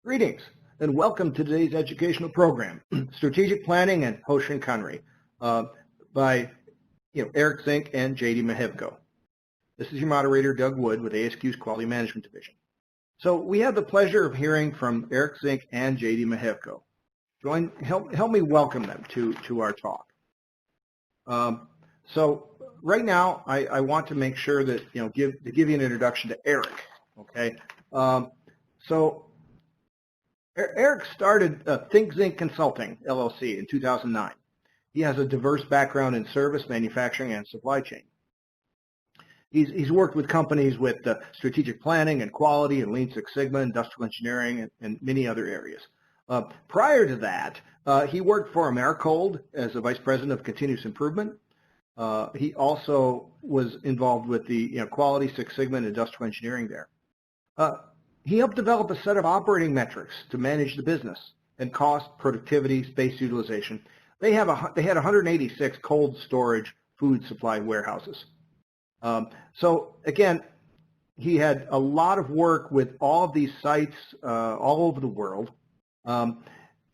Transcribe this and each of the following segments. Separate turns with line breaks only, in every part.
Greetings and welcome to today's educational program, Strategic Planning and Hoshin Kanri, by Eric Zink and JD Marhevko. This is your moderator, Doug Wood, with ASQ's Quality Management Division. So we have the pleasure of hearing from Eric Zink and JD Marhevko. Help me welcome them to our talk. So right now, I want to make sure that give you an introduction to Eric. Okay, so Eric started Think Zink Consulting, LLC, in 2009. He has a diverse background in service, manufacturing, and supply chain. He's worked with companies with strategic planning and quality and Lean Six Sigma, industrial engineering, and many other areas. Prior to that, he worked for Marhevko as a vice president of continuous improvement. He also was involved with the quality Six Sigma and industrial engineering there. He helped develop a set of operating metrics to manage the business and cost, productivity, space utilization. They had 186 cold storage food supply warehouses. So again, he had a lot of work with all of these sites all over the world.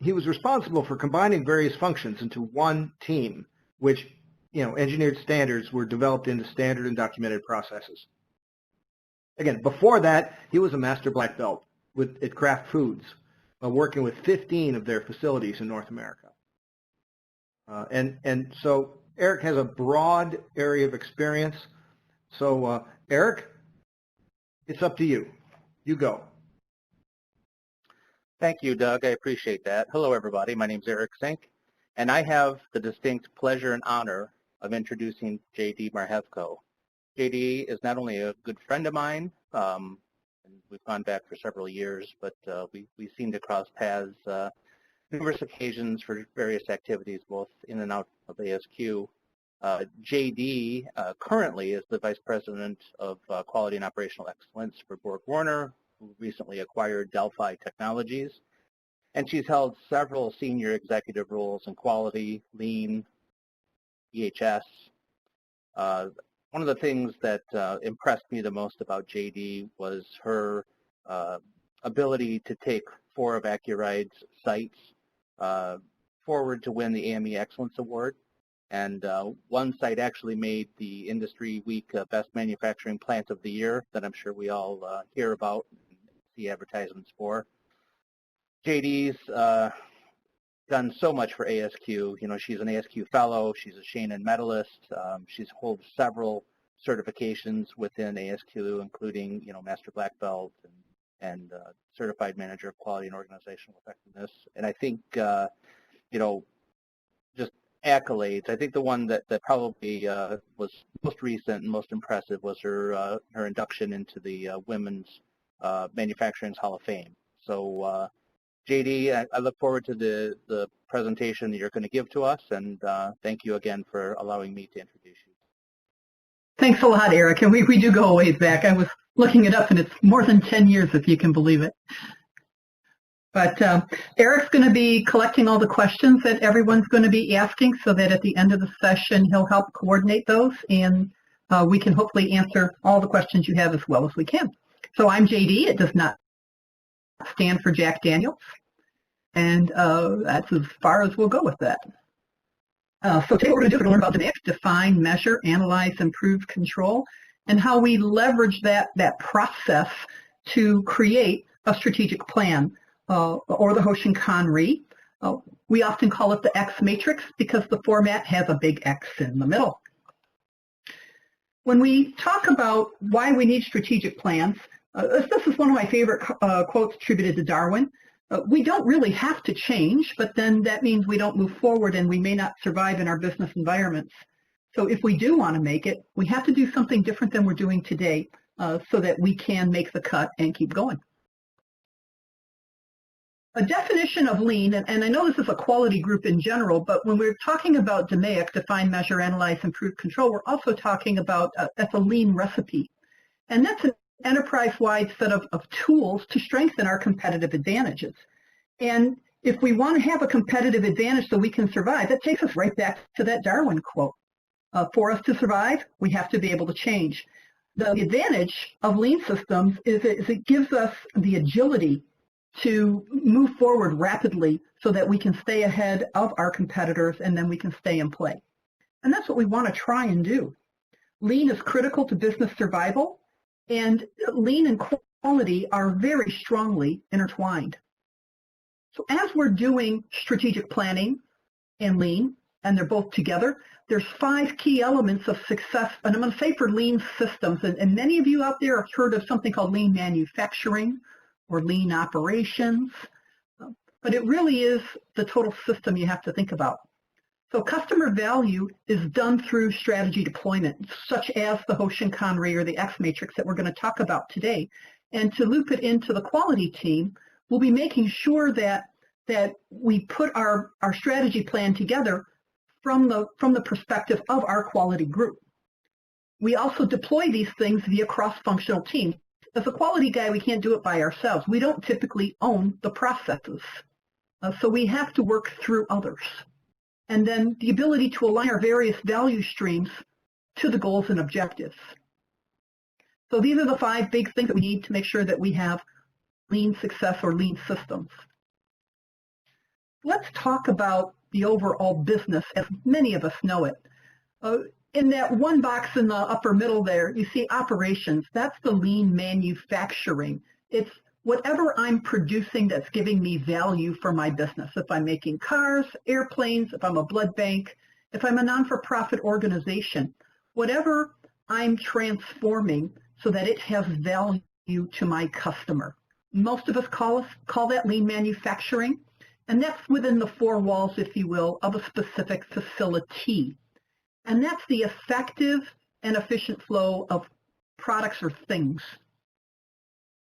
He was responsible for combining various functions into one team, which engineered standards were developed into standard and documented processes. Again, before that, he was a master black belt at Kraft Foods, working with 15 of their facilities in North America. And so Eric has a broad area of experience. So Eric, it's up to you. You go.
Thank you, Doug. I appreciate that. Hello, everybody. My name is Eric Zink, and I have the distinct pleasure and honor of introducing JD Marhevko. JD is not only a good friend of mine, and we've gone back for several years, but we seem to cross paths numerous occasions for various activities, both in and out of ASQ. JD currently is the Vice President of Quality and Operational Excellence for BorgWarner, who recently acquired Delphi Technologies, and she's held several senior executive roles in quality, lean, EHS. One of the things that impressed me the most about JD was her ability to take 4 of Accuride's sites forward to win the AME Excellence Award. And one site actually made the Industry Week Best Manufacturing Plant of the Year that I'm sure we all hear about and see advertisements for. JD's done so much for ASQ. She's an ASQ fellow. She's a Shannon medalist. She's holds several certifications within ASQ, including, Master Black Belt and Certified Manager of Quality and Organizational Effectiveness. And I think, just accolades. I think the one that probably was most recent and most impressive was her induction into the Women's Manufacturing Hall of Fame. So, JD, I look forward to the presentation that you're going to give to us, and thank you again for allowing me to introduce you.
Thanks a lot, Eric, and we do go a ways back. I was looking it up, and it's more than 10 years, if you can believe it. But Eric's going to be collecting all the questions that everyone's going to be asking so that at the end of the session, he'll help coordinate those, and we can hopefully answer all the questions you have as well as we can. So I'm JD. It does not stand for Jack Daniels, and that's as far as we'll go with that. So today what we're going to do is we're going to learn about DMAIC, define, measure, analyze, improve, control, and how we leverage that process to create a strategic plan, or the Hoshin Kanri. We often call it the X matrix because the format has a big X in the middle. When we talk about why we need strategic plans, this is one of my favorite quotes attributed to Darwin. We don't really have to change, but then that means we don't move forward and we may not survive in our business environments. So if we do want to make it, we have to do something different than we're doing today so that we can make the cut and keep going. A definition of lean, and I know this is a quality group in general, but when we're talking about DMAIC, define, measure, analyze, improve, control, we're also talking about that's a lean recipe. And that's an enterprise-wide set of tools to strengthen our competitive advantages. And if we want to have a competitive advantage so we can survive, that takes us right back to that Darwin quote. For us to survive, we have to be able to change. The advantage of lean systems is it gives us the agility to move forward rapidly so that we can stay ahead of our competitors and then we can stay in play. And that's what we want to try and do. Lean is critical to business survival, and lean and quality are very strongly intertwined. So as we're doing strategic planning and lean, and they're both together, there's 5 key elements of success, and I'm going to say for lean systems, and many of you out there have heard of something called lean manufacturing or lean operations, but it really is the total system you have to think about. So customer value is done through strategy deployment, such as the Hoshin Kanri or the X matrix that we're going to talk about today. And to loop it into the quality team, we'll be making sure that we put our strategy plan together from the perspective of our quality group. We also deploy these things via cross-functional teams. As a quality guy, we can't do it by ourselves. We don't typically own the processes. So we have to work through others. And then the ability to align our various value streams to the goals and objectives. So these are the 5 big things that we need to make sure that we have lean success or lean systems. Let's talk about the overall business as many of us know it. In that one box in the upper middle there, you see operations. That's the lean manufacturing. It's whatever I'm producing that's giving me value for my business. If I'm making cars, airplanes, if I'm a blood bank, if I'm a non-for-profit organization, whatever I'm transforming so that it has value to my customer. Most of us call that lean manufacturing, and that's within the 4 walls, if you will, of a specific facility. And that's the effective and efficient flow of products or things.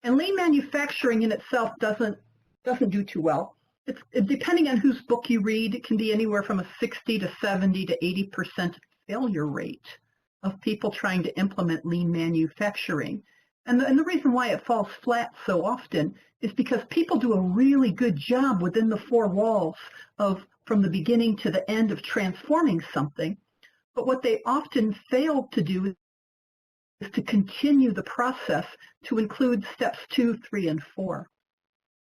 And lean manufacturing in itself doesn't do too well. It's depending on whose book you read, it can be anywhere from a 60 to 70 to 80% failure rate of people trying to implement lean manufacturing. And the reason why it falls flat so often is because people do a really good job within the 4 walls of from the beginning to the end of transforming something. But what they often fail to do is to continue the process to include steps 2, 3, and 4.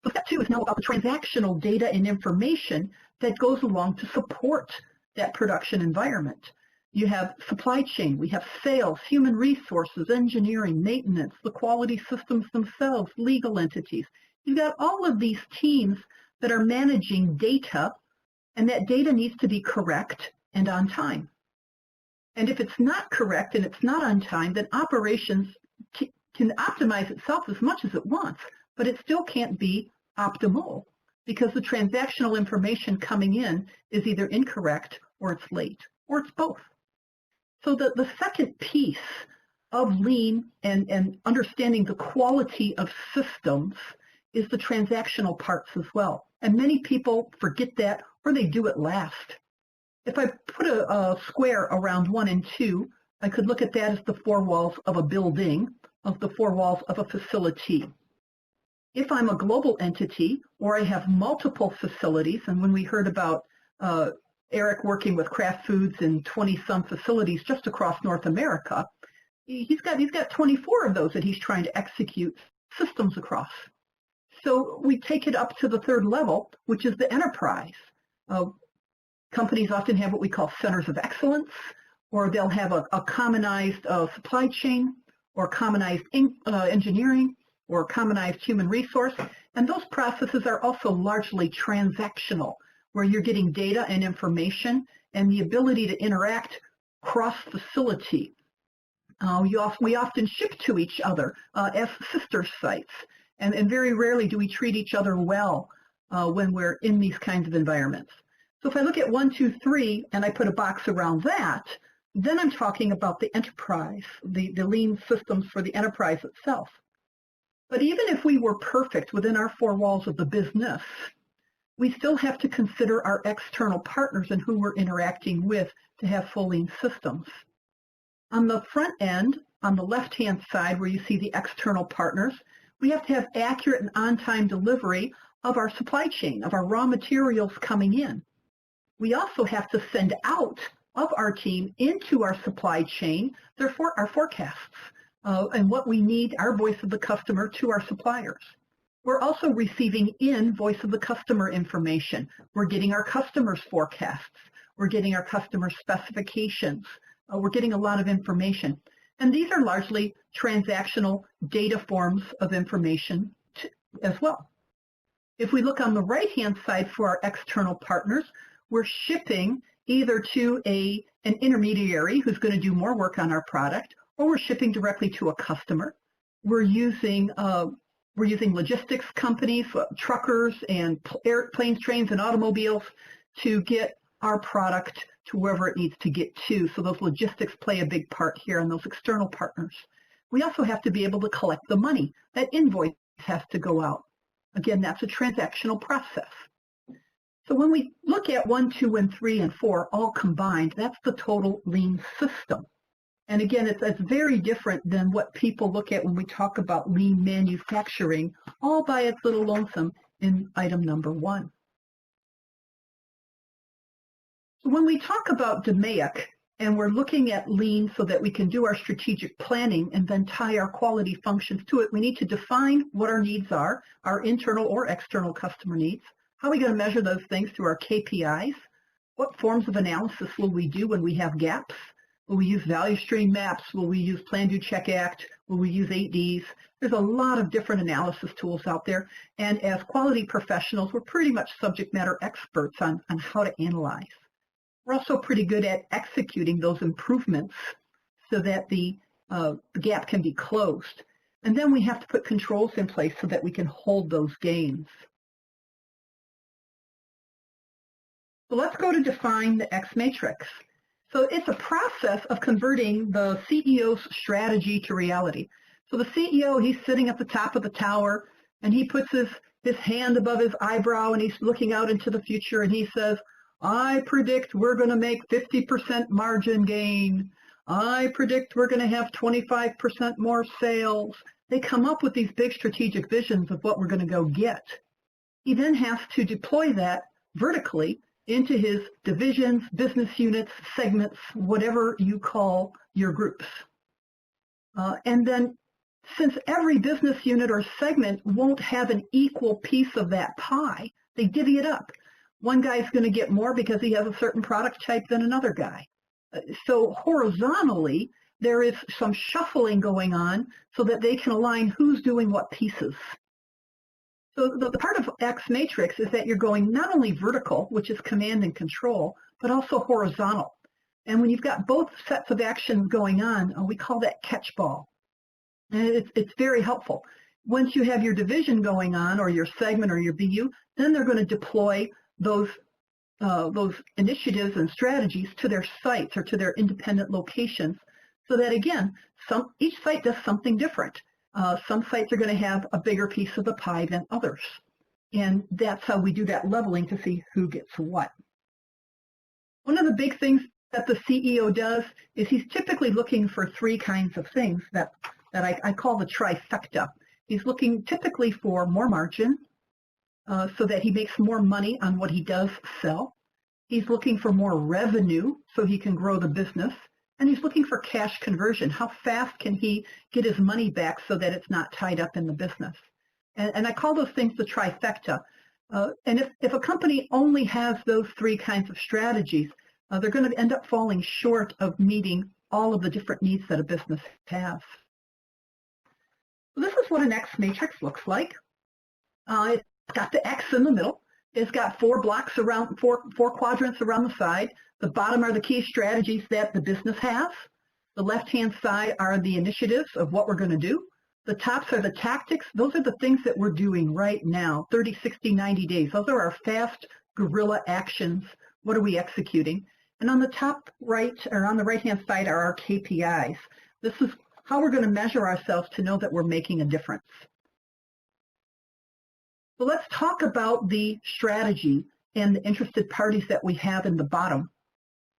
So step 2 is now about the transactional data and information that goes along to support that production environment. You have supply chain, we have sales, human resources, engineering, maintenance, the quality systems themselves, legal entities. You've got all of these teams that are managing data, and that data needs to be correct and on time. And if it's not correct and it's not on time, then operations can optimize itself as much as it wants, but it still can't be optimal because the transactional information coming in is either incorrect or it's late or it's both. So the second piece of lean and understanding the quality of systems is the transactional parts as well. And many people forget that or they do it last. If I put a square around 1 and 2, I could look at that as the 4 walls of a building, of the 4 walls of a facility. If I'm a global entity or I have multiple facilities, and when we heard about Eric working with Kraft Foods in 20-some facilities just across North America, he's got 24 of those that he's trying to execute systems across. So we take it up to the 3rd level, which is the enterprise. Companies often have what we call centers of excellence, or they'll have a commonized supply chain, or commonized engineering, or commonized human resource. And those processes are also largely transactional, where you're getting data and information and the ability to interact cross-facility. We often ship to each other as sister sites, and very rarely do we treat each other well when we're in these kinds of environments. So if I look at 1, 2, 3, and I put a box around that, then I'm talking about the enterprise, the lean systems for the enterprise itself. But even if we were perfect within our 4 walls of the business, we still have to consider our external partners and who we're interacting with to have full lean systems. On the front end, on the left-hand side where you see the external partners, we have to have accurate and on-time delivery of our supply chain, of our raw materials coming in. We also have to send out of our team into our supply chain our forecasts and what we need, our voice of the customer, to our suppliers. We're also receiving in voice of the customer information. We're getting our customers' forecasts. We're getting our customer specifications. We're getting a lot of information. And these are largely transactional data forms of information as well. If we look on the right-hand side for our external partners, we're shipping either to an intermediary who's going to do more work on our product, or we're shipping directly to a customer. We're using logistics companies, truckers and airplanes, trains, and automobiles to get our product to wherever it needs to get to. So those logistics play a big part here, and those external partners. We also have to be able to collect the money. That invoice has to go out. Again, that's a transactional process. So when we look at 1, 2, and 3, and 4 all combined, that's the total lean system. And again, it's very different than what people look at when we talk about lean manufacturing, all by its little lonesome in item number 1. So when we talk about DMAIC, and we're looking at lean so that we can do our strategic planning and then tie our quality functions to it, we need to define what our needs are, our internal or external customer needs. How are we going to measure those things through our KPIs? What forms of analysis will we do when we have gaps? Will we use value stream maps? Will we use Plan, Do, Check, Act? Will we use 8Ds? There's a lot of different analysis tools out there. And as quality professionals, we're pretty much subject matter experts on how to analyze. We're also pretty good at executing those improvements so that the gap can be closed. And then we have to put controls in place so that we can hold those gains. So let's go to define the X matrix. So it's a process of converting the CEO's strategy to reality. So the CEO, he's sitting at the top of the tower, and he puts his hand above his eyebrow, and he's looking out into the future, and he says, I predict we're going to make 50% margin gain. I predict we're going to have 25% more sales. They come up with these big strategic visions of what we're going to go get. He then has to deploy that vertically into his divisions, business units, segments, whatever you call your groups. And then since every business unit or segment won't have an equal piece of that pie, they divvy it up. One guy's going to get more because he has a certain product type than another guy. So horizontally, there is some shuffling going on so that they can align who's doing what pieces. So the part of X matrix is that you're going not only vertical, which is command and control, but also horizontal. And when you've got both sets of actions going on, we call that catch ball. And it's very helpful. Once you have your division going on, or your segment or your BU, then they're going to deploy those initiatives and strategies to their sites or to their independent locations, so that again, each site does something different. Some sites are going to have a bigger piece of the pie than others, and that's how we do that leveling to see who gets what. One of the big things that the CEO does is he's typically looking for 3 kinds of things that I call the trifecta. He's looking typically for more margin, so that he makes more money on what he does sell. He's looking for more revenue so he can grow the business. And he's looking for cash conversion. How fast can he get his money back so that it's not tied up in the business? And I call those things the trifecta. And if a company only has those 3 kinds of strategies, they're going to end up falling short of meeting all of the different needs that a business has. So this is what an X matrix looks like. It's got the X in the middle. It's got 4 blocks around, four quadrants around the side. The bottom are the key strategies that the business has. The left-hand side are the initiatives of what we're going to do. The tops are the tactics. Those are the things that we're doing right now, 30, 60, 90 days. Those are our fast guerrilla actions. What are we executing? And on the top right, or on the right-hand side, are our KPIs. This is how we're going to measure ourselves to know that we're making a difference. So let's talk about the strategy and the interested parties that we have in the bottom.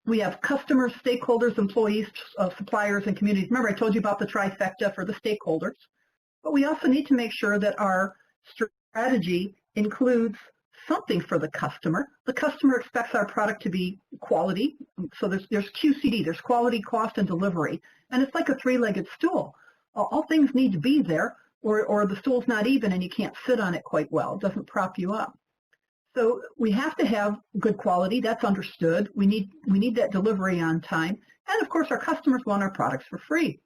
We have customers, stakeholders, employees, suppliers, and communities. Remember, I told you about the trifecta for the stakeholders. But we also need to make sure that our strategy includes something for the customer. The customer expects our product to be quality. So there's QCD, there's quality, cost, and delivery. And it's like a 3-legged stool. All things need to be there, or the stool's not even and you can't sit on it quite well. It doesn't prop you up. So we have to have good quality. That's understood. We need that delivery on time. And of course, our customers want our products for free.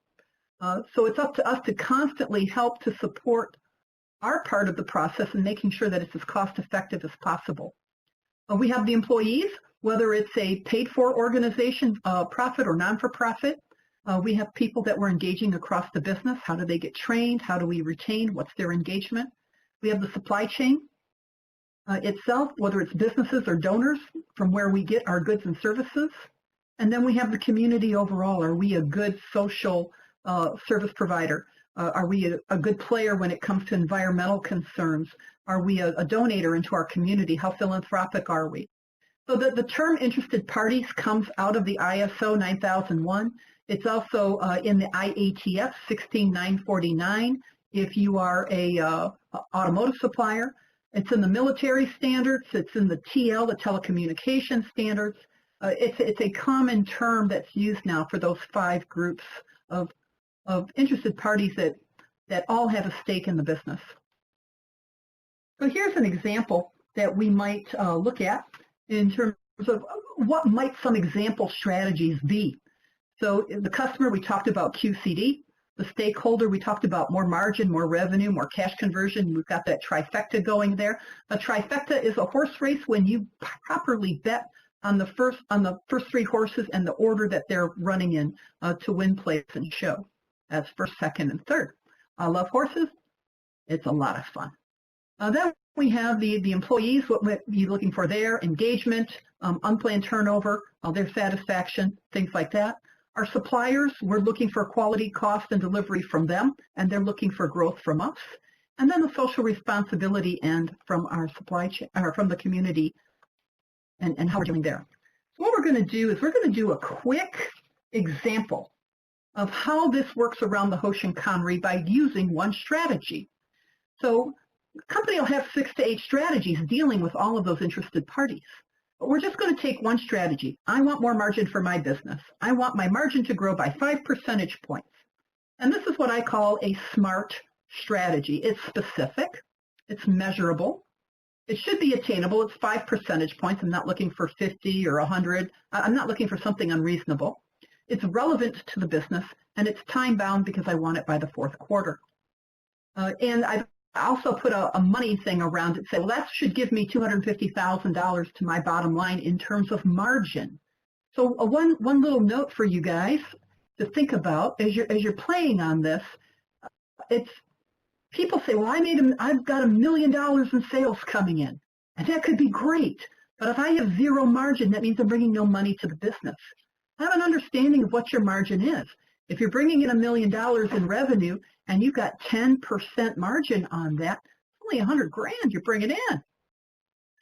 So it's up to us to constantly help to support our part of the process and making sure that it's as cost effective as possible. We have the employees, whether it's a paid-for organization, profit or non-for-profit. We have people that we're engaging across the business. How do they get trained? How do we retain? What's their engagement? We have the supply chain itself, whether it's businesses or donors, from where we get our goods and services. And then we have the community overall. Are we a good social service provider? Are we a good player when it comes to environmental concerns? Are we a donator into our community? How philanthropic are we? So the term interested parties comes out of the ISO 9001. It's also in the IATF 16949 if you are a automotive supplier. It's in the military standards. It's in the TL, the telecommunications standards. It's a common term that's used now for those 5 groups of interested parties that all have a stake in the business. So here's an example that we might look at in terms of what might some example strategies be. So the customer, we talked about QCD. The stakeholder, we talked about more margin, more revenue, more cash conversion. We've got that trifecta going there. A trifecta is a horse race when you properly bet on the first 3 horses and the order that they're running in to win, place, and show as first, second, and third. I love horses. It's a lot of fun. Then we have the employees, what we're looking for their engagement, unplanned turnover, their satisfaction, things like that. Our suppliers, we're looking for quality, cost, and delivery from them, and they're looking for growth from us. And then the social responsibility end from our supply chain, or from the community, and how we're doing there. So what we're going to do is we're going to do a quick example of how this works around the Hoshin Kanri by using one strategy. So the company will have 6 to 8 strategies dealing with all of those interested parties. But we're just going to take one strategy. I want more margin for my business. I want my margin to grow by 5 percentage points. And this is what I call a SMART strategy. It's specific. It's measurable. It should be attainable. It's 5 percentage points. I'm not looking for 50 or 100. I'm not looking for something unreasonable. It's relevant to the business, and it's time-bound because I want it by the 4th quarter. And I've also put a money thing around it, say, well, that should give me $250,000 to my bottom line in terms of margin. So one little note for you guys to think about as you're playing on this, it's people say, well, I've got $1 million in sales coming in, and that could be great. But if I have 0 margin, that means I'm bringing no money to the business. Have an understanding of what your margin is. If you're bringing in $1 million in revenue and you've got 10% margin on that, it's only $100 grand you're bringing in.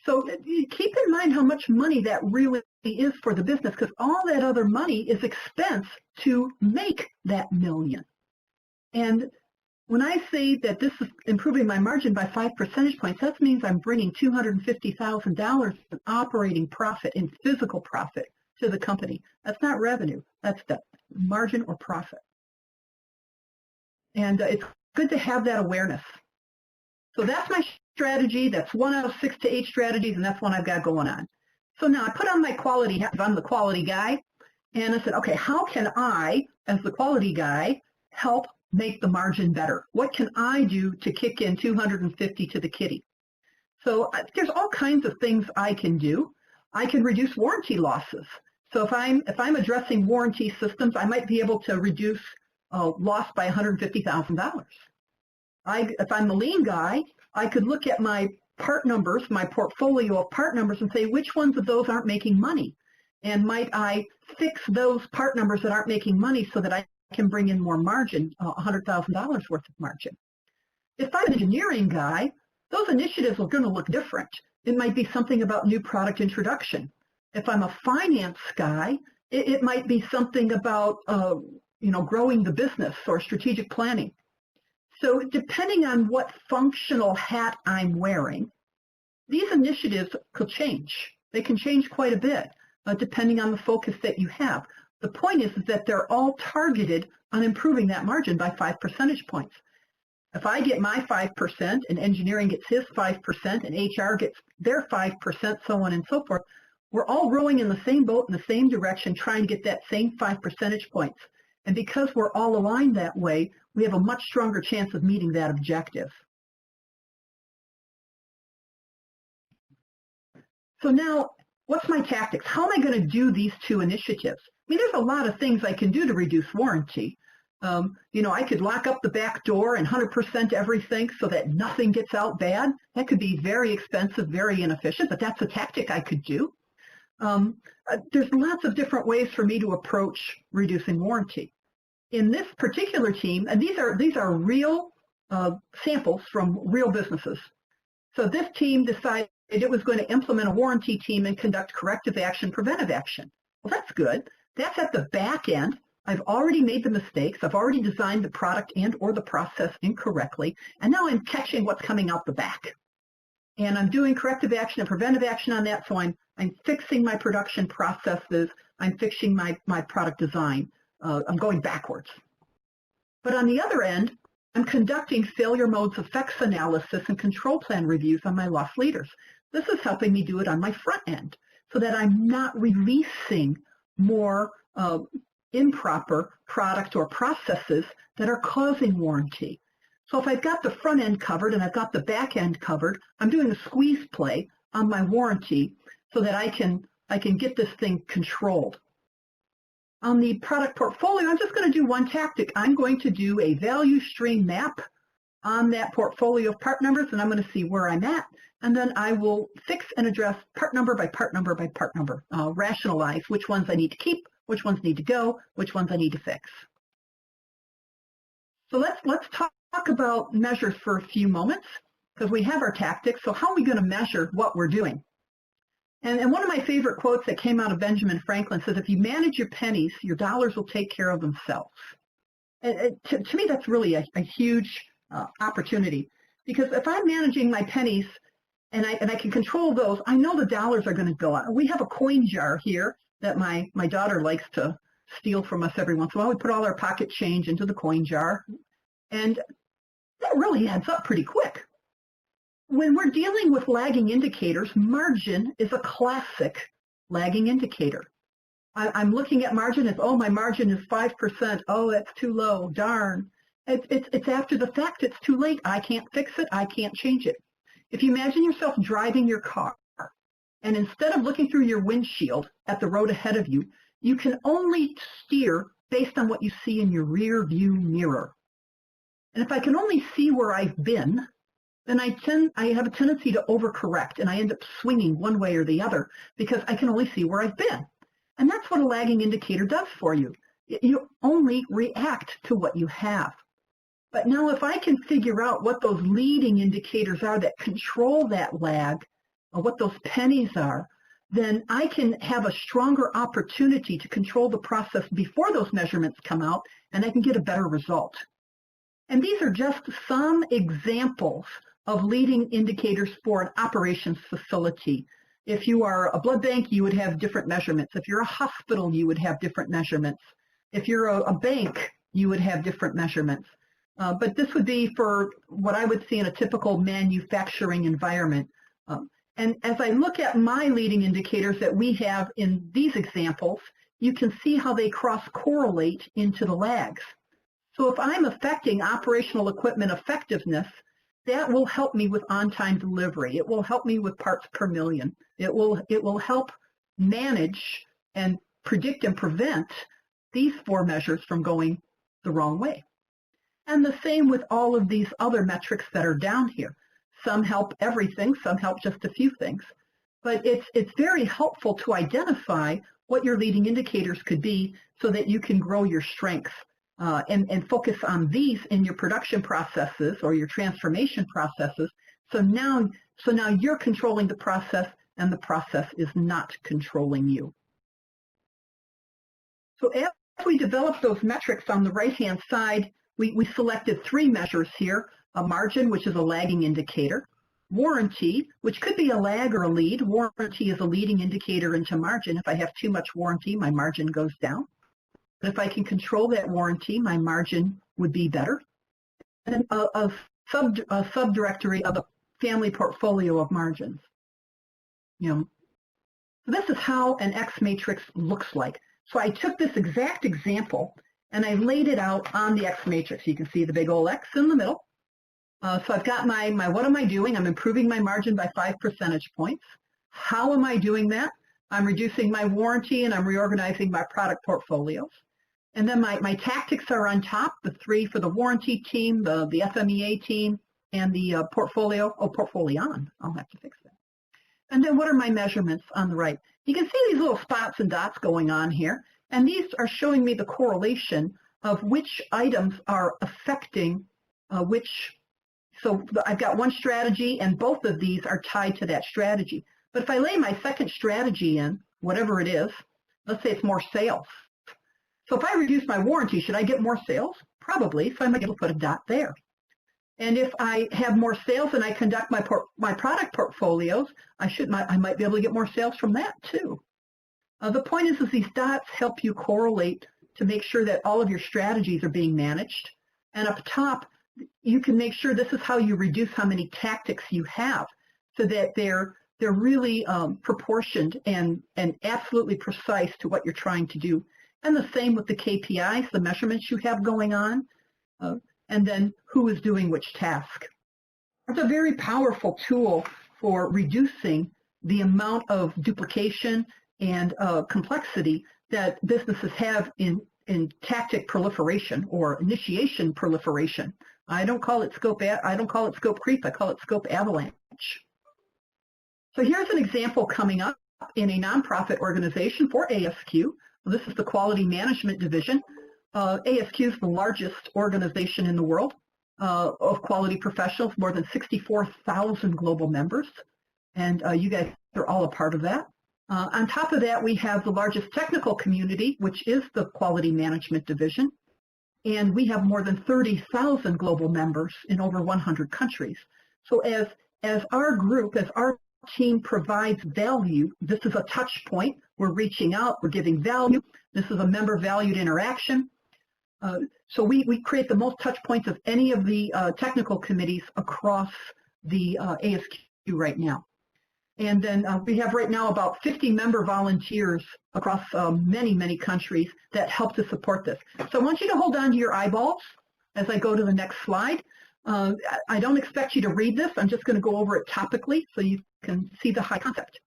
So keep in mind how much money that really is for the business, because all that other money is expense to make that million. And when I say that this is improving my margin by 5 percentage points, that means I'm bringing $250,000 in operating profit, in physical profit, to the company. That's not revenue. That's the margin or profit. And it's good to have that awareness. So that's my strategy. That's one out of 6 to 8 strategies, and that's one I've got going on. So now I put on my quality hat. I'm the quality guy. And I said, okay, how can I, as the quality guy, help make the margin better? What can I do to kick in 250 to the kitty? So there's all kinds of things I can do. I can reduce warranty losses. So if I'm addressing warranty systems, I might be able to reduce loss by $150,000. If I'm the lean guy, I could look at my part numbers, my portfolio of part numbers, and say which ones of those aren't making money, and might I fix those part numbers that aren't making money so that I can bring in more margin, $100,000 worth of margin. If I'm an engineering guy, those initiatives are going to look different. It might be something about new product introduction. If I'm a finance guy, it might be something about growing the business or strategic planning. So depending on what functional hat I'm wearing, these initiatives could change. They can change quite a bit depending on the focus that you have. The point is that they're all targeted on improving that margin by 5 percentage points. if I get my 5% and engineering gets his 5% and HR gets their 5%, so on and so forth, we're all rowing in the same boat in the same direction trying to get that same 5 percentage points. And because we're all aligned that way, we have a much stronger chance of meeting that objective. So now, what's my tactics? How am I going to do these two initiatives? I mean, there's a lot of things I can do to reduce warranty. I could lock up the back door and 100% everything so that nothing gets out bad. That could be very expensive, very inefficient, but that's a tactic I could do. There's lots of different ways for me to approach reducing warranty. In this particular team, and these are real samples from real businesses. So this team decided it was going to implement a warranty team and conduct corrective action, preventive action. Well, that's good. That's at the back end. I've already made the mistakes. I've already designed the product and or the process incorrectly, and now I'm catching what's coming out the back. And I'm doing corrective action and preventive action on that, so I'm fixing my production processes. I'm fixing my product design. I'm going backwards. But on the other end, I'm conducting failure modes effects analysis and control plan reviews on my loss leaders. This is helping me do it on my front end so that I'm not releasing more improper product or processes that are causing warranty. So if I've got the front end covered and I've got the back end covered, I'm doing a squeeze play on my warranty so that I can get this thing controlled. On the product portfolio, I'm just going to do one tactic. I'm going to do a value stream map on that portfolio of part numbers, and I'm going to see where I'm at, and then I will fix and address part number by part number by part number, rationalize which ones I need to keep, which ones need to go, which ones I need to fix. So let's talk about measures for a few moments, because we have our tactics. So how are we going to measure what we're doing? And one of my favorite quotes that came out of Benjamin Franklin says, if you manage your pennies, your dollars will take care of themselves. And to me, that's really a huge opportunity, because if I'm managing my pennies and I can control those, I know the dollars are going to go out. We have a coin jar here that my daughter likes to steal from us every once in a while. We put all our pocket change into the coin jar, and that really adds up pretty quick. When we're dealing with lagging indicators, margin is a classic lagging indicator. I'm looking at margin as, oh, my margin is 5%. Oh, that's too low. Darn. It's after the fact. It's too late. I can't fix it. I can't change it. If you imagine yourself driving your car, and instead of looking through your windshield at the road ahead of you, you can only steer based on what you see in your rear view mirror. And if I can only see where I've been, then I have a tendency to overcorrect, and I end up swinging one way or the other because I can only see where I've been. And that's what a lagging indicator does for you. You only react to what you have. But now if I can figure out what those leading indicators are that control that lag, or what those pennies are, then I can have a stronger opportunity to control the process before those measurements come out, and I can get a better result. And these are just some examples of leading indicators for an operations facility. If you are a blood bank, you would have different measurements. If you're a hospital, you would have different measurements. If you're a bank, you would have different measurements. But this would be for what I would see in a typical manufacturing environment. And as I look at my leading indicators that we have in these examples, you can see how they cross-correlate into the lags. So if I'm affecting operational equipment effectiveness, that will help me with on-time delivery. It will help me with parts per million. It will help manage and predict and prevent these 4 measures from going the wrong way. And the same with all of these other metrics that are down here. Some help everything, some help just a few things. But it's very helpful to identify what your leading indicators could be so that you can grow your strengths and focus on these in your production processes or your transformation processes. So now you're controlling the process and the process is not controlling you. So as we develop those metrics on the right-hand side, we selected 3 measures here: a margin, which is a lagging indicator; warranty, which could be a lag or a lead. Warranty is a leading indicator into margin. If I have too much warranty, my margin goes down. But if I can control that warranty, my margin would be better. then a subdirectory of a family portfolio of margins. So this is how an X matrix looks like. So I took this exact example and I laid it out on the X matrix. You can see the big old X in the middle. So I've got my what am I doing? I'm improving my margin by 5 percentage points. How am I doing that? I'm reducing my warranty and I'm reorganizing my product portfolios. And then my tactics are on top, the 3 for the warranty team, the FMEA team, and the portfolio. Oh, portfolion. I'll have to fix that. And then what are my measurements on the right? You can see these little spots and dots going on here. And these are showing me the correlation of which items are affecting which. So I've got one strategy, and both of these are tied to that strategy. But if I lay my second strategy in, whatever it is, let's say it's more sales. So if I reduce my warranty, should I get more sales? Probably, so I might be able to put a dot there. And if I have more sales and I conduct my product portfolios, I might be able to get more sales from that too. The point is these dots help you correlate to make sure that all of your strategies are being managed. And up top, you can make sure this is how you reduce how many tactics you have, so that they're really proportioned and absolutely precise to what you're trying to do. And the same with the KPIs, the measurements you have going on, and then who is doing which task. It's a very powerful tool for reducing the amount of duplication and complexity that businesses have in tactic proliferation or initiation proliferation. I don't call it scope creep, I call it scope avalanche. So here's an example coming up in a nonprofit organization for ASQ. This is the Quality Management Division. ASQ is the largest organization in the world of quality professionals, more than 64,000 global members, and you guys are all a part of that. On top of that, we have the largest technical community, which is the Quality Management Division, and we have more than 30,000 global members in over 100 countries. So as our group, as our team provides value, this is a touch point. We're reaching out, we're giving value. This is a member-valued interaction. So we create the most touch points of any of the technical committees across the ASQ right now. And then we have right now about 50 member volunteers across many, many countries that help to support this. So I want you to hold on to your eyeballs as I go to the next slide. I don't expect you to read this. I'm just going to go over it topically so you can see the high concept.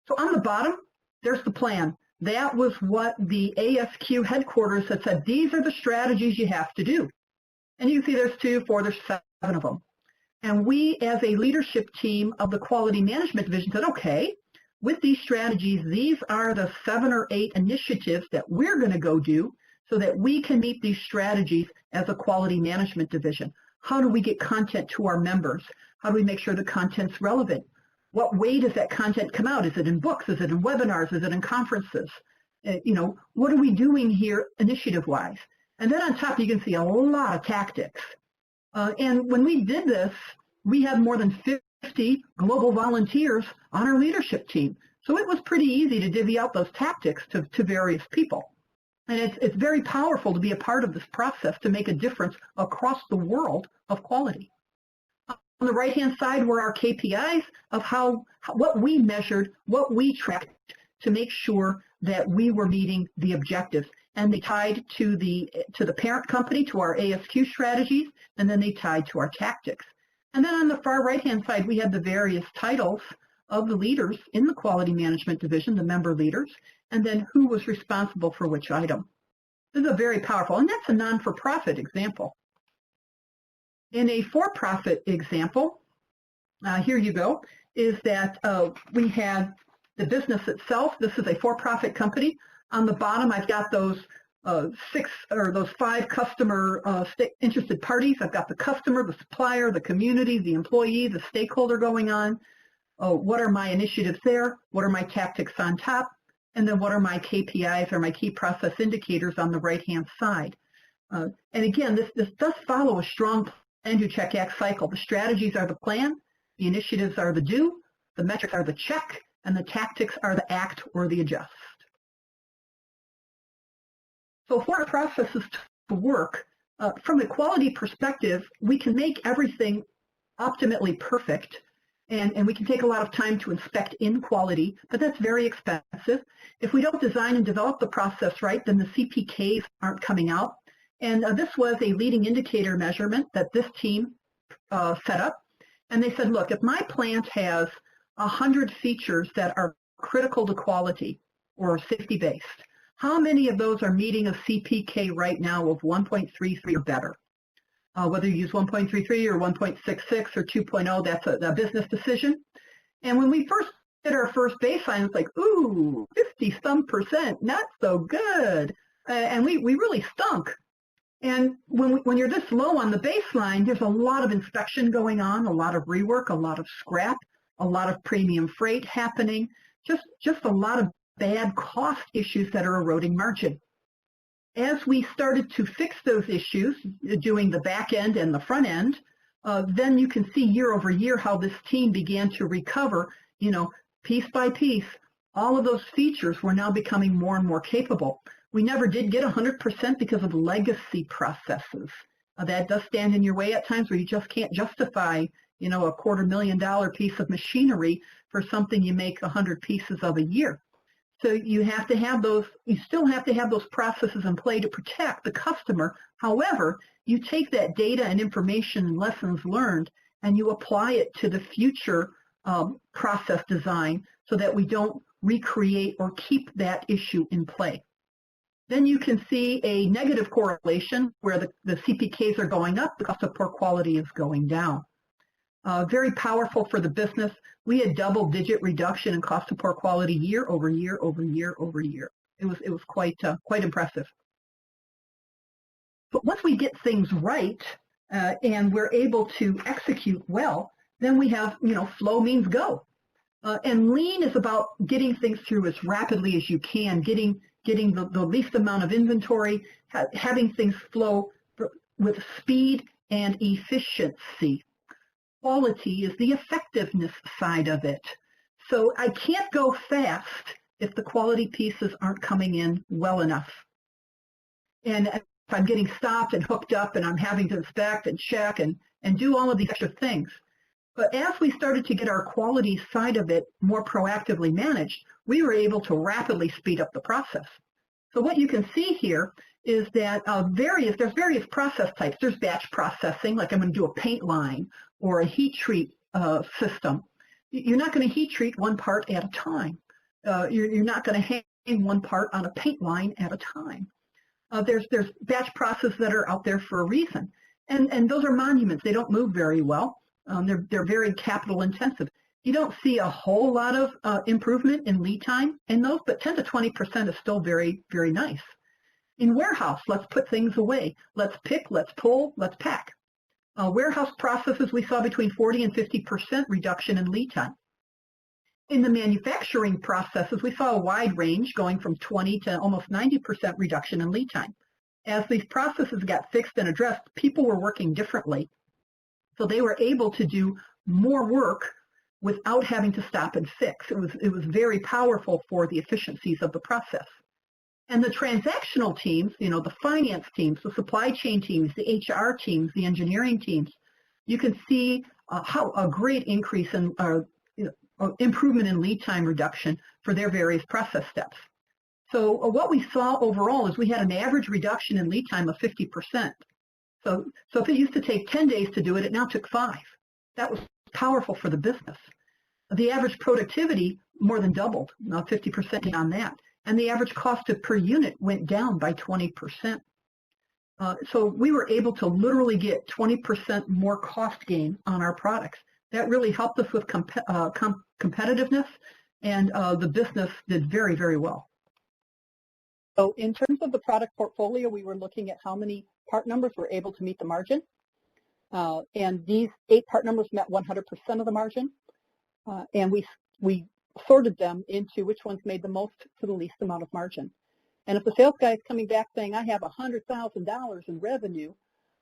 So on the bottom, there's the plan. That was what the ASQ headquarters had said. These are the strategies you have to do. And you can see there's 2, 4, there's 7 of them. And we, as a leadership team of the Quality Management Division, said, okay, with these strategies, these are the 7 or 8 initiatives that we're going to go do so that we can meet these strategies as a Quality Management Division. How do we get content to our members? How do we make sure the content's relevant? What way does that content come out? Is it in books? Is it in webinars? Is it in conferences? What are we doing here initiative-wise? And then on top, you can see a lot of tactics. And when we did this, we had more than 50 global volunteers on our leadership team. So it was pretty easy to divvy out those tactics to various people. And it's very powerful to be a part of this process to make a difference across the world of quality. On the right-hand side were our KPIs of what we measured, what we tracked to make sure that we were meeting the objectives. And they tied to the parent company, to our ASQ strategies, and then they tied to our tactics. And then on the far right-hand side, we had the various titles of the leaders in the Quality Management Division, the member leaders, and then who was responsible for which item. This is a very powerful, and that's a non-for-profit example. In a for-profit example, here you go, is that we had the business itself. This is a for-profit company. On the bottom, I've got those 5 customer interested parties. I've got the customer, the supplier, the community, the employee, the stakeholder going on. What are my initiatives there? What are my tactics on top? And then what are my KPIs or my key process indicators on the right-hand side? And again, this does follow a strong plan, do, check, act cycle. The strategies are the plan, the initiatives are the do, the metrics are the check, and the tactics are the act or the adjust. So for our processes to work, from a quality perspective, we can make everything optimally perfect, and we can take a lot of time to inspect in quality, but that's very expensive. If we don't design and develop the process right, then the CPKs aren't coming out. And this was a leading indicator measurement that this team set up. And they said, look, if my plant has 100 features that are critical to quality or safety-based, how many of those are meeting a CPK right now of 1.33 or better? Whether you use 1.33 or 1.66 or 2.0, that's a business decision. And when we first did our first baseline, it's like, ooh, 50-some%, not so good. And we really stunk. And when you're this low on the baseline, there's a lot of inspection going on, a lot of rework, a lot of scrap, a lot of premium freight happening, just a lot of bad cost issues that are eroding margin. As we started to fix those issues, doing the back end and the front end, then you can see year over year how this team began to recover, piece by piece. All of those features were now becoming more and more capable. We never did get 100% because of legacy processes. That does stand in your way at times where you just can't justify, a $250,000 piece of machinery for something you make 100 pieces of a year. So you have to have those, you still have to have those processes in play to protect the customer. However, you take that data and information and lessons learned and you apply it to the future process design so that we don't recreate or keep that issue in play. Then you can see a negative correlation where the CPKs are going up, the cost of poor quality is going down. Very powerful for the business. We had double-digit reduction in cost of poor quality year over year over year over year. It was quite impressive. But once we get things right and we're able to execute well, then we have, flow means go. And lean is about getting things through as rapidly as you can, getting the least amount of inventory, having things flow with speed and efficiency. Quality is the effectiveness side of it. So I can't go fast if the quality pieces aren't coming in well enough. And if I'm getting stopped and hooked up and I'm having to inspect and check and do all of these extra things. But as we started to get our quality side of it more proactively managed, we were able to rapidly speed up the process. So what you can see here is that there's various process types. There's batch processing, like I'm going to do a paint line or a heat treat system. You're not going to heat treat one part at a time. You're not going to hang one part on a paint line at a time. There's batch processes that are out there for a reason. And those are monuments. They don't move very well. They're very capital intensive. You don't see a whole lot of improvement in lead time in those, but 10 to 20% is still very, very nice. In warehouse, let's put things away. Let's pick, let's pull, let's pack. Warehouse processes, we saw between 40 and 50% reduction in lead time. In the manufacturing processes, we saw a wide range going from 20 to almost 90% reduction in lead time. As these processes got fixed and addressed, people were working differently. So they were able to do more work without having to stop and fix. It was very powerful for the efficiencies of the process. And the transactional teams, the finance teams, the supply chain teams, the HR teams, the engineering teams, you can see how a great increase in improvement in lead time reduction for their various process steps. So what we saw overall is we had an average reduction in lead time of 50%. So if it used to take 10 days to do it, it now took 5. That was powerful for the business. The average productivity more than doubled, 50% beyond that. And the average cost per unit went down by 20%. So we were able to literally get 20% more cost gain on our products. That really helped us with competitiveness, and the business did very, very well. So in terms of the product portfolio, we were looking at how many part numbers were able to meet the margin. And these 8 part numbers met 100% of the margin. And we sorted them into which ones made the most for the least amount of margin. And if the sales guy is coming back saying, I have $100,000 in revenue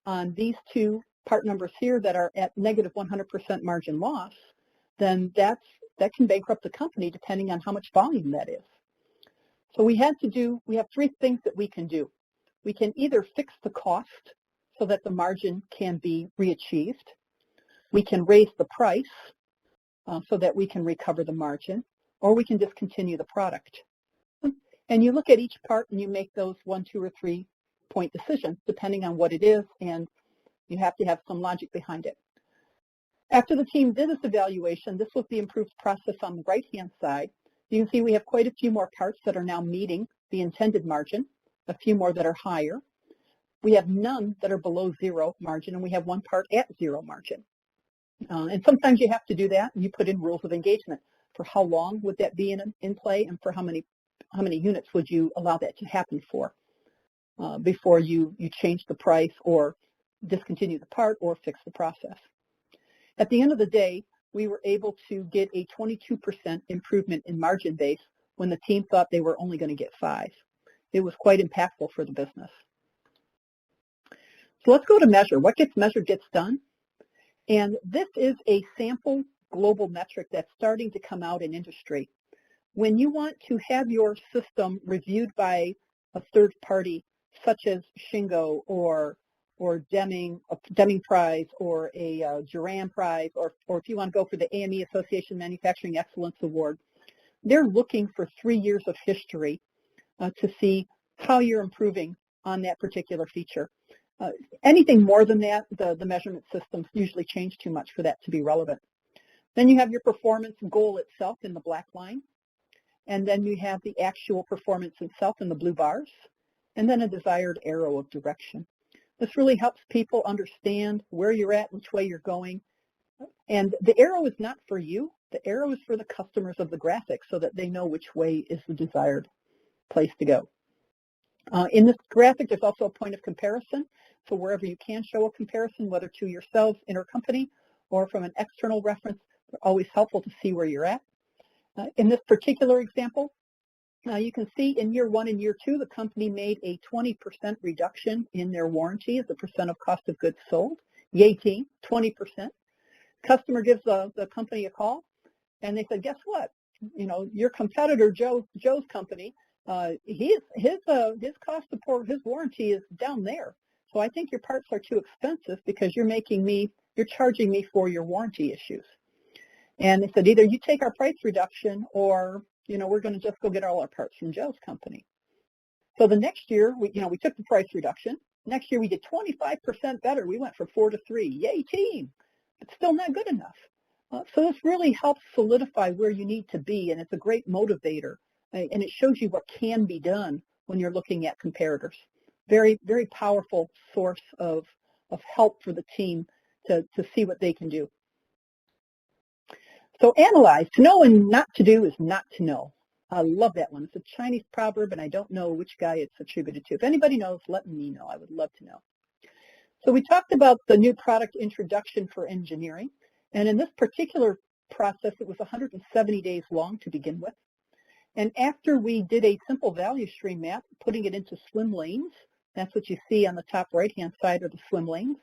on these 2 part numbers here that are at negative 100% margin loss, then that can bankrupt the company depending on how much volume that is. So we have 3 things that we can do. We can either fix the cost. so that the margin can be reachieved. We can raise the price so that we can recover the margin, or we can discontinue the product. And you look at each part and you make those 1, 2, or 3 point decisions depending on what it is, and you have to have some logic behind it. After the team did this evaluation, this was the improved process on the right-hand side. You can see we have quite a few more parts that are now meeting the intended margin, a few more that are higher. We have none that are below 0 margin, and we have 1 part at 0 margin. And sometimes you have to do that, and you put in rules of engagement. For how long would that be in play, and for how many units would you allow that to happen for before you change the price or discontinue the part or fix the process. At the end of the day, we were able to get a 22% improvement in margin base when the team thought they were only going to get 5. It was quite impactful for the business. So let's go to measure. What gets measured gets done. And this is a sample global metric that's starting to come out in industry. When you want to have your system reviewed by a third party, such as Shingo or Deming, a Deming Prize, or a Duran Prize, or if you want to go for the AME Association Manufacturing Excellence Award, they're looking for 3 years of history to see how you're improving on that particular feature. Anything more than that, the measurement systems usually change too much for that to be relevant. Then you have your performance goal itself in the black line, and then you have the actual performance itself in the blue bars, and then a desired arrow of direction. This really helps people understand where you're at, which way you're going. And the arrow is not for you. The arrow is for the customers of the graphic so that they know which way is the desired place to go. In this graphic, there's also a point of comparison. So wherever you can show a comparison, whether to yourselves, intercompany, or from an external reference, they're always helpful to see where you're at. In this particular example, you can see in year 1 and year 2, the company made a 20% reduction in their warranty as a percent of cost of goods sold. Yay team, 20%. Customer gives the company a call, and they said, guess what? You know, your competitor, Joe's company, his cost of his warranty is down there. So I think your parts are too expensive because you're charging me for your warranty issues. And they said, either you take our price reduction, or we're going to just go get all our parts from Joe's company. So the next year, we took the price reduction. Next year, we did 25% better. We went from 4 to 3. Yay, team! But still not good enough. So this really helps solidify where you need to be, and it's a great motivator. And it shows you what can be done when you're looking at comparators. Very, very powerful source of help for the team to see what they can do. So analyze. To know and not to do is not to know. I love that one. It's a Chinese proverb, and I don't know which guy it's attributed to. If anybody knows, let me know. I would love to know. So we talked about the new product introduction for engineering. And in this particular process, it was 170 days long to begin with. And after we did a simple value stream map, putting it into swim lanes, that's what you see on the top right-hand side are the swim lanes.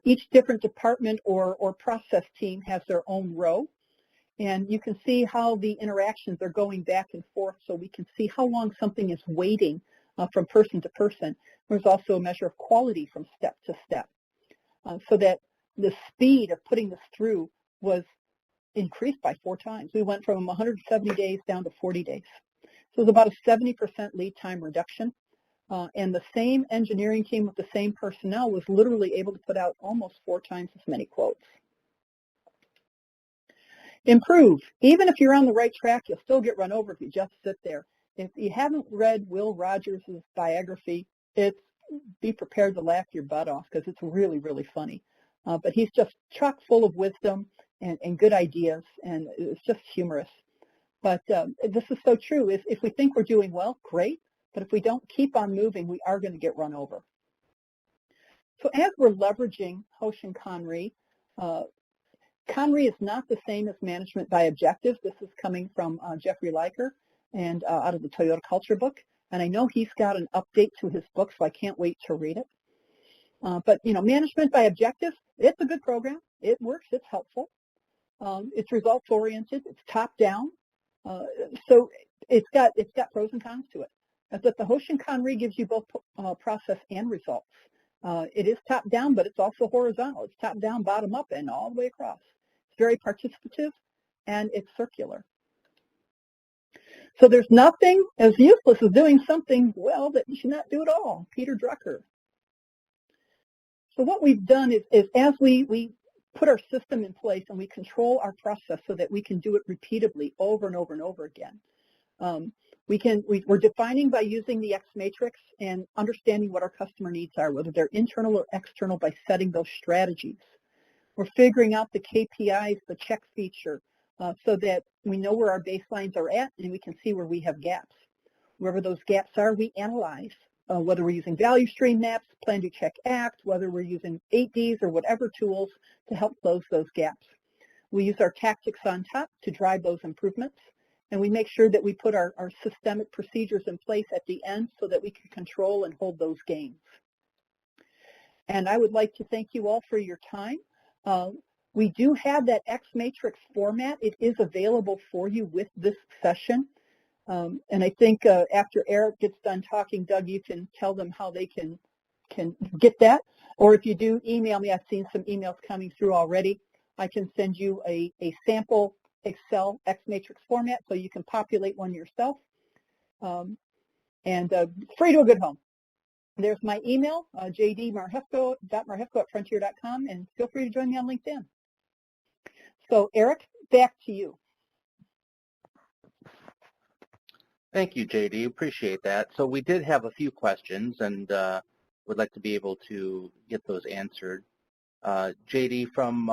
Each different department or process team has their own row, and you can see how the interactions are going back and forth, so we can see how long something is waiting from person to person. There's also a measure of quality from step to step, so that the speed of putting this through was increased by 4 times. We went from 170 days down to 40 days. So it was about a 70% lead time reduction. And the same engineering team with the same personnel was literally able to put out almost 4 times as many quotes. Improve. Even if you're on the right track, you'll still get run over if you just sit there. If you haven't read Will Rogers' biography, be prepared to laugh your butt off because it's really, really funny. But he's just chock full of wisdom and good ideas, and it's just humorous. But this is so true. If we think we're doing well, great. But if we don't keep on moving, we are going to get run over. So as we're leveraging Hoshin Kanri, Kanri is not the same as management by objectives. This is coming from Jeffrey Liker and out of the Toyota Culture book. And I know he's got an update to his book, so I can't wait to read it. But, management by objectives, it's a good program. It works. It's helpful. It's results-oriented. It's top-down. So it's got pros and cons to it. But the Hoshin Kanri gives you both process and results. It is top down, but it's also horizontal. It's top down, bottom up, and all the way across. It's very participative, and it's circular. So there's nothing as useless as doing something well that you should not do at all. Peter Drucker. So what we've done is as we put our system in place and we control our process so that we can do it repeatedly over and over and over again. We're defining by using the X matrix and understanding what our customer needs are, whether they're internal or external, by setting those strategies. We're figuring out the KPIs, the check feature, so that we know where our baselines are at and we can see where we have gaps. Wherever those gaps are, we analyze. Whether we're using value stream maps, plan, do, check, act, whether we're using 8Ds or whatever tools to help close those gaps. We use our tactics on top to drive those improvements, and we make sure that we put our systemic procedures in place at the end so that we can control and hold those gains. And I would like to thank you all for your time. We do have that X matrix format. It is available for you with this session. And I think after Eric gets done talking, Doug, you can tell them how they can get that. Or if you do email me, I've seen some emails coming through already. I can send you a sample Excel X matrix format so you can populate one yourself. And free to a good home. There's my email, jdmarhevko.marhevko@frontier.com, and feel free to join me on LinkedIn. So Eric, back to you.
Thank you, JD. Appreciate that. So we did have a few questions, and would like to be able to get those answered. JD, from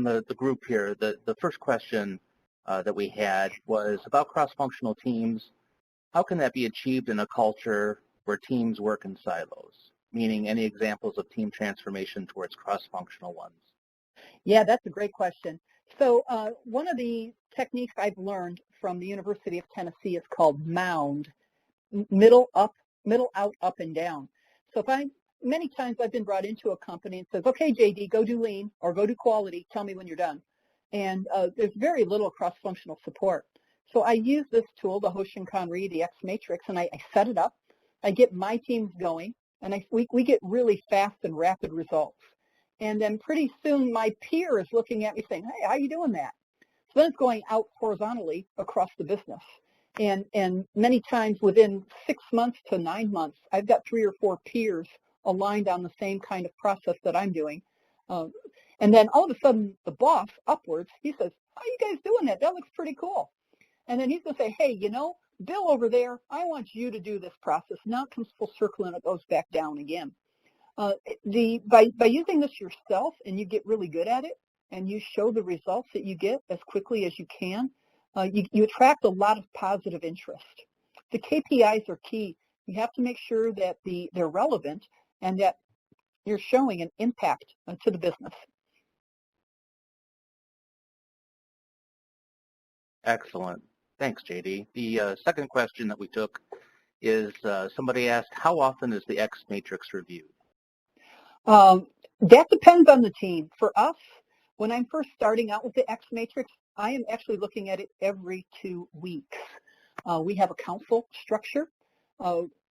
the group here, the first question that we had was about cross-functional teams. How can that be achieved in a culture where teams work in silos? Meaning, any examples of team transformation towards cross-functional ones?
Yeah, that's a great question. So one of the techniques I've learned from the University of Tennessee is called MOUND, middle, out, up, and down. So many times I've been brought into a company and says, okay, JD, go do lean or go do quality, tell me when you're done. And there's very little cross-functional support. So I use this tool, the Hoshin Kanri, the X matrix, and I set it up. I get my teams going, and we get really fast and rapid results. And then pretty soon my peer is looking at me saying, hey, how are you doing that? So then it's going out horizontally across the business. And many times within 6 months to 9 months, I've got 3 or 4 peers aligned on the same kind of process that I'm doing. And then all of a sudden the boss upwards, he says, how are you guys doing that? That looks pretty cool. And then he's going to say, hey, you know, Bill over there, I want you to do this process. Now it comes full circle and it goes back down again. By using this yourself and you get really good at it and you show the results that you get as quickly as you can, you attract a lot of positive interest. The KPIs are key. You have to make sure that they're relevant and that you're showing an impact to the business.
Excellent. Thanks, JD. The second question that we took is somebody asked, how often is the X matrix reviewed?
That depends on the team. For us, when I'm first starting out with the X matrix, I am actually looking at it every 2 weeks. We have a council structure.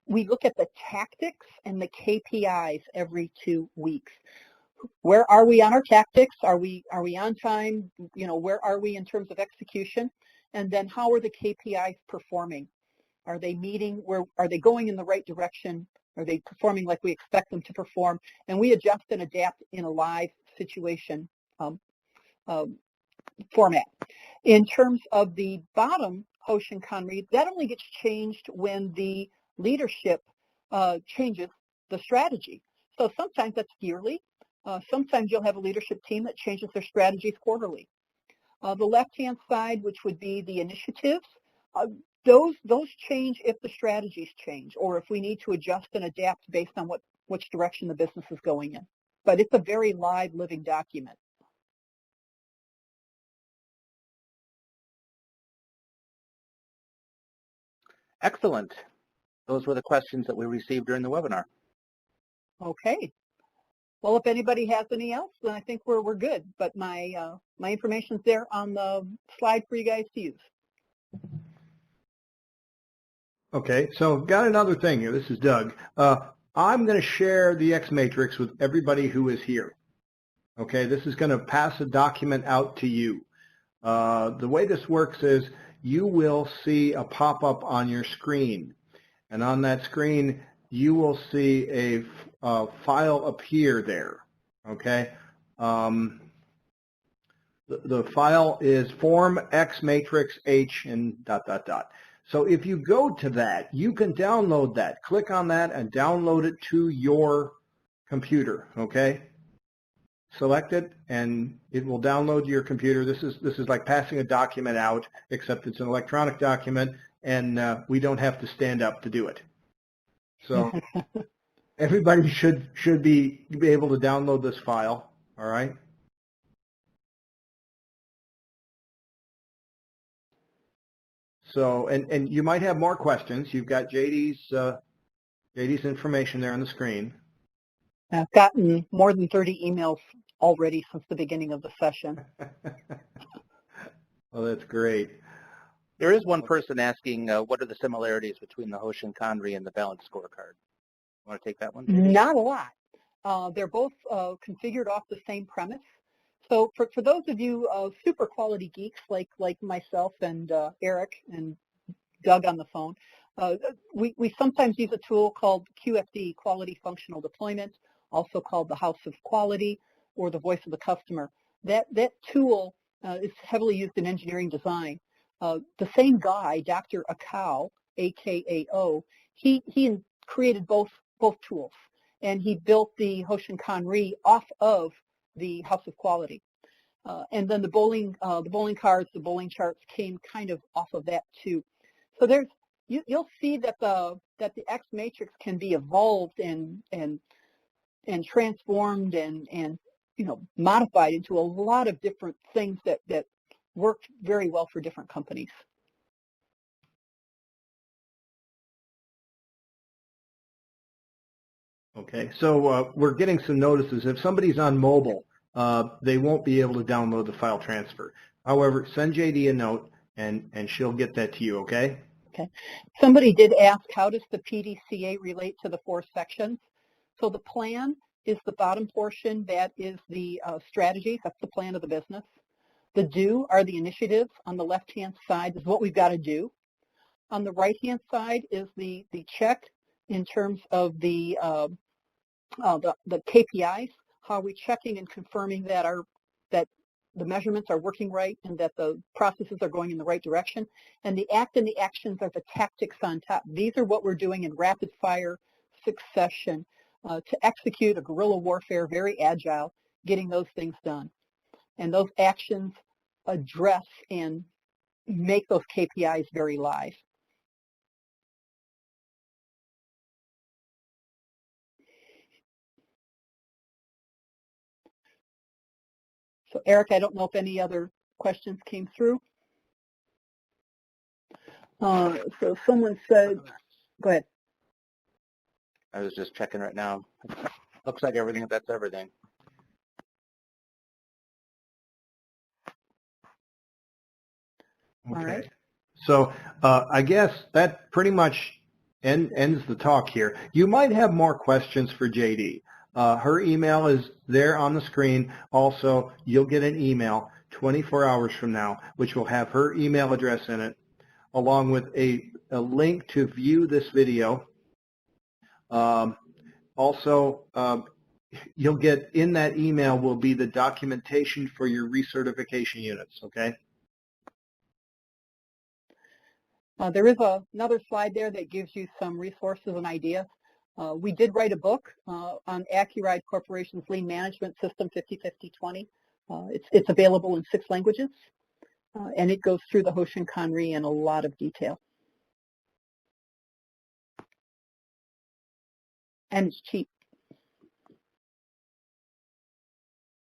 We look at the tactics and the KPIs every 2 weeks. Where are we on our tactics? Are we on time? You know, where are we in terms of execution? And then how are the KPIs performing? Are they meeting? Are they going in the right direction? Are they performing like we expect them to perform? And we adjust and adapt in a live situation format. In terms of the bottom Hoshin Kanri, that only gets changed when the leadership changes the strategy. So sometimes that's yearly. Sometimes you'll have a leadership team that changes their strategies quarterly. The left-hand side, which would be the initiatives, those change if the strategies change or if we need to adjust and adapt based on which direction the business is going in. But it's a very live, living document.
Excellent. Those were the questions that we received during the webinar.
Okay. Well, if anybody has any else, then I think we're good. But my information's there on the slide for you guys to use.
Okay, so got another thing here. This is Doug. I'm going to share the X matrix with everybody who is here. Okay, this is going to pass a document out to you. The way this works is you will see a pop-up on your screen, and on that screen you will see a file appear there. Okay, the file is form X matrix H and ... So if you go to that, you can download that. Click on that and download it to your computer. Okay. Select it, and it will download to your computer. This is like passing a document out, except it's an electronic document, and we don't have to stand up to do it. So everybody should be able to download this file. All right. So and you might have more questions. You've got JD's information there on the screen.
I've gotten more than 30 emails already since the beginning of the session.
Well, that's great.
There is one person asking, what are the similarities between the Hoshin Kanri and the balanced scorecard? Want to take that one?
Not a lot. They're both configured off the same premise. So for those of you super quality geeks like myself and Eric and Doug on the phone, we sometimes use a tool called QFD, Quality Functional Deployment, also called the House of Quality or the Voice of the Customer. That tool is heavily used in engineering design. The same guy, Dr. Akao, A-K-A-O, he created both tools, and he built the Hoshin Kanri off of the House of Quality. And then the bowling cards, the bowling charts came kind of off of that too. So you'll see that the X matrix can be evolved and transformed and modified into a lot of different things that work very well for different companies.
Okay, so we're getting some notices. If somebody's on mobile, they won't be able to download the file transfer. However, send JD a note, and she'll get that to you, okay?
Okay. Somebody did ask, how does the PDCA relate to the 4 sections? So the plan is the bottom portion. That is the strategy. That's the plan of the business. The do are the initiatives. On the left-hand side is what we've got to do. On the right-hand side is the check in terms of the KPIs. How are we checking and confirming that the measurements are working right and that the processes are going in the right direction? And the act and the actions are the tactics on top. These are what we're doing in rapid fire succession to execute a guerrilla warfare, very agile, getting those things done. And those actions address and make those KPIs very live. So Eric, I don't know if any other questions came through. So someone said, go ahead.
I was just checking right now. Looks like everything, that's everything.
Okay.
All right.
So I guess that pretty much ends the talk here. You might have more questions for JD. Her email is there on the screen. Also, you'll get an email 24 hours from now, which will have her email address in it, along with a link to view this video. Also, you'll get in that email will be the documentation for your recertification units, okay?
There is another slide there that gives you some resources and ideas. We did write a book on Accuride Corporation's Lean Management System 50-50-20. It's available in 6 languages, and it goes through the Hoshin Kanri in a lot of detail. And it's cheap.